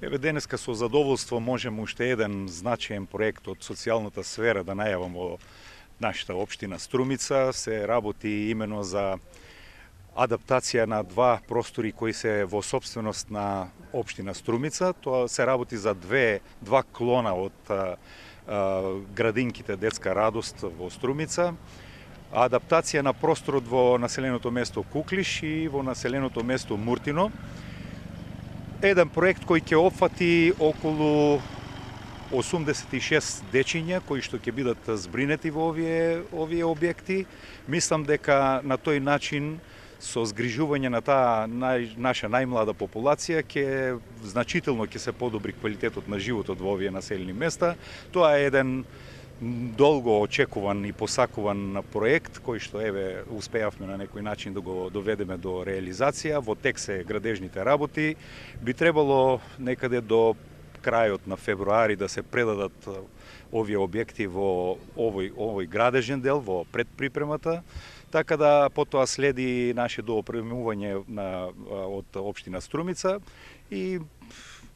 Еве денеска со задоволство можеме уште еден значаен проект од социјалната сфера да најавам во нашата општина Струмица. Се работи имено за адаптација на два простори кои се во собственост на општина Струмица. Тоа се работи за два клона од градинките Детска радост во Струмица. Адаптација на просторот во населеното место Куклиш и во населеното место Муртино. Еден проект кој ќе опфати околу 86 дечиња кои што ќе бидат збринети во овие објекти. Мислам дека на тој начин со згрижување на таа наша најмлада популација значително ќе се подобри квалитетот на животот во овие населени места. Тоа е еден долго очекуван и посакуван проект кој што еве успеавме на некој начин да го доведеме до реализација. Во тек се градежните работи. Би требало некаде до крајот на февруари да се предадат овие објекти во овој градежен дел, во предприпремата, така да потоа следи наше доопремување од општина Струмица и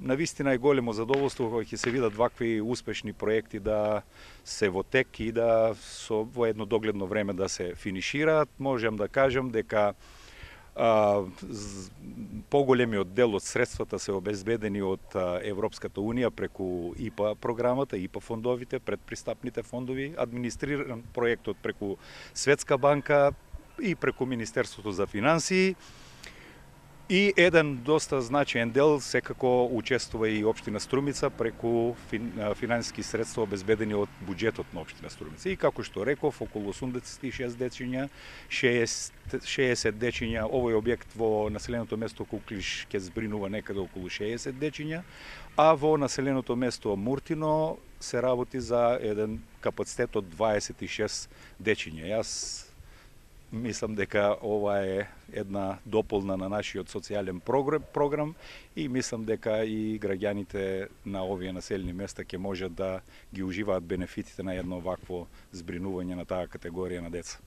навистина е големо задоволство кога ќе се видат вакви успешни проекти да се во тек и да во едно догледно време да се финишираат. Можам да кажам дека поголемиот дел од средствата се обезбедени од Европската Унија преку ИПА програмата, ИПА фондовите, предпристапните фондови, администриран проектот преку Светска банка и преку Министерството за финансии. И еден доста значаен дел секако учествува и општина Струмица преку финансиски средства обезбедени од буџетот на општина Струмица. И како што реков, околу 86 дечиња, 60 дечиња, овој објект во населеното место Куклиш ќе збринува некаде околу 60 дечиња, а во населеното место Муртино се работи за еден капацитет од 26 дечиња. Јас мислам дека ова е една дополна на нашиот социјален програм и мислам дека и граѓаните на овие населени места ќе можат да ги уживаат бенефитите на едно вакво збринување на таа категорија на деца.